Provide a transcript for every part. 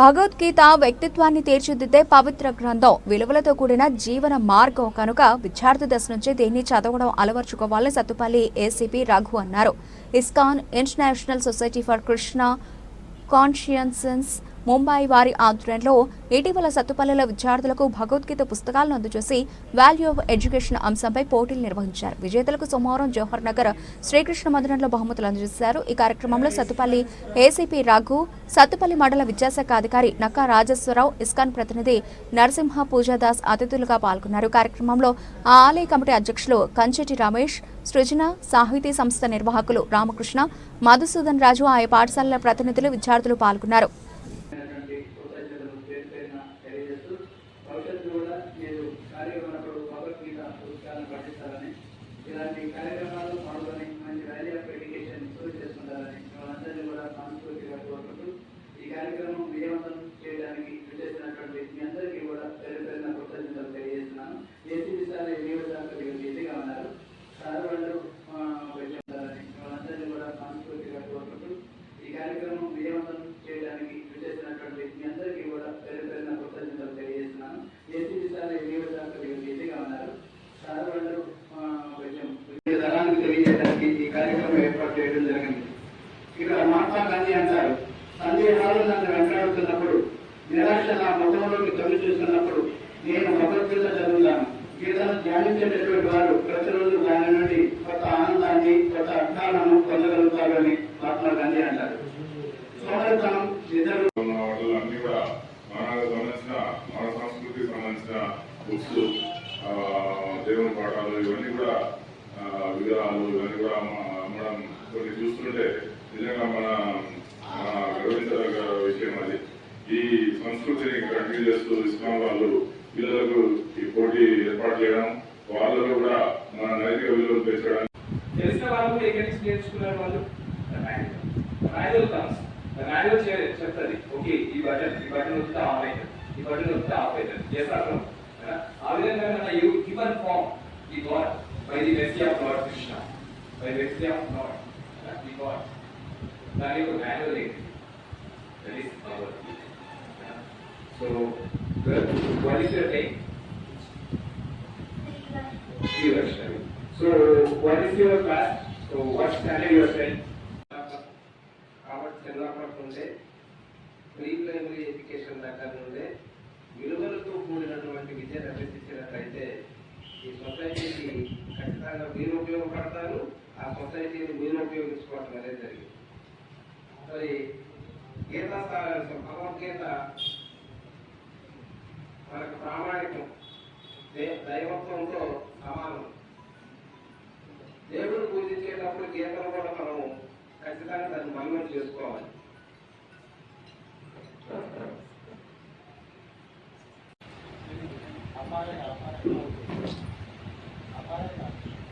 భగవద్గీత వ్యక్తిత్వాన్ని తీర్చిదిద్దే పవిత్ర గ్రంథం. విలువలతో కూడిన జీవన మార్గం కనుక విద్యార్థి దశ నుంచి దీన్ని చదవడం అలవర్చుకోవాలని సత్తుపల్లి ఏసీపీ రఘు అన్నారు. ISKCON international society for Krishna conscience Mumbai వారి ఆధ్వర్యంలో ఇటీవల సత్తుపల్లిలో విద్యార్థులకు భగవద్గీత పుస్తకాలను అందజేసి వాల్యూ ఆఫ్ ఎడ్యుకేషన్ అంశంపై పోటీలు నిర్వహించారు. విజేతలకు సోమవారం జవహర్ నగర్ శ్రీకృష్ణ మందిరంలో బహుమతులు అందజేశారు. ఈ కార్యక్రమంలో సత్తుపల్లి ఏసీపీ రఘు, సత్తుపల్లి మండల విద్యాశాఖ అధికారి నక్కా రాజేశ్వరరావు, ఇస్కాన్ ప్రతినిధి నరసింహ పూజాదాస్ అతిథులుగా పాల్గొన్నారు. కార్యక్రమంలో ఆ ఆలయ కమిటీ అధ్యక్షులు కంచెటి రమేష్, సృజన, సాహితీ సంస్థ నిర్వాహకులు రామకృష్ణ, మధుసూదన్ రాజు, ఆయా పాఠశాలల ప్రతినిధులు, విద్యార్థులు పాల్గొన్నారు. ఇలాంటి కార్యక్రమాలు పాల్గొని మంచి వాల్యూ ఆఫ్ ఎడ్యుకేషన్ ఇంప్రూవ్ చేసుకుంటారని వాళ్ళందరినీ కూడా సాంస్కృతిక కోరుకుంటూ ఈ కార్యక్రమం విజయవంతం చేయడానికి చేసినటువంటి మీ అందరికీ కూడా పేరు పేరున కృతజ్ఞతలు తెలియజేస్తున్నాను. ఏసీబీ సార్ లీవ్ సార్ బిజీగా ఉన్నారు. సార్ వాళ్ళు ఉంటారని వాళ్ళందరినీ కూడా సాంస్కృతిక కోరుకుంటూ ఈ కార్యక్రమం విజయవంతం చేయడానికి చేసినటువంటి మీ అందరికీ కూడా పేరు పేరున కృతజ్ఞతలు తెలియజేస్తున్నాను. ఏసీబీ సార్ లీవ్ సార్ బిజీగా ఉన్నారు. సార్ వాళ్ళు తరానికి తెలియజేయడానికి ఈ కార్యక్రమం ఏర్పాటు చేయడం జరిగింది. ఇక్కడ మహాత్మా గాంధీ అంటారు, సందేహాలు నన్ను వెంటాడుతున్నప్పుడు, నిరాశ నా ముఖంలోకి తొలి చూస్తున్నప్పుడు నేను భగవద్గీత చదువుతాను. గీతను ధ్యానించేటటువంటి వారు ప్రతిరోజు దాని నుండి కొత్త ఆనందాన్ని, కొత్త అర్థాలను పొందగలుగుతారని మహాత్మా గాంధీ అంటారు. సోదరతనం ఇద్దరు మన సంస్కృతికి సంబంధించిన బుక్స్, దేవుని పాఠాలు ఇవన్నీ కూడా విగ్రహాలు ఇవన్నీ కూడా మనం కొన్ని చూస్తుంటే నిజంగా మన గర్వించదగ్గ విషయం అది. ఈ సంస్కృతిని కంటిన్యూ చేస్తూ ఇస్లాం వాళ్ళు పిల్లలకు ఈ పోటీ ఏర్పాటు చేయడం, వాళ్ళలో కూడా మన నైతిక విలువలు పెంచడానికి తెలిసిన వాళ్ళు కూడా ఎక్కడి నుంచి నేర్చుకున్నారు వాళ్ళు మాన్యువల్ చెప్తుంది. ఓకే, ఈ బటన్ వస్తే ఆన్ అవుతుంది, ఈ బటన్ వస్తే ఆఫ్ అవుతుంది చేస్తారు. ఆ విధంగా మన హ్యూమన్ ఫామ్ ఈ God by the mercy of Lord Krishna, by the mercy of Lord, we got. That is a manual thing. That is our. So, what is your name? Shivash. So, what is your class? So, what standard you are studying? కాబట్టి చిన్నప్పటి నుండే pre primary education దగ్గర నుండే విలువలతో కూడినటువంటి విద్యను అభ్యసించినట్లయితే ఈ సొసైటీకి ఖచ్చితంగా మీరు ఉపయోగపడతారు, ఆ సొసైటీని మీరు ఉపయోగించుకోవటం అనేది జరిగింది. మరి గీతా సారాంశం భగవద్గీత మనకు ప్రామాణికం, దైవత్వంతో సమానం. దేవుడు పూజించేటప్పుడు గీతను కూడా మనము ఖచ్చితంగా దాన్ని మహిమ చేసుకోవాలి.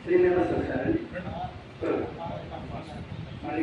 శ్రీనివాస సార్ అండి, మళ్ళీ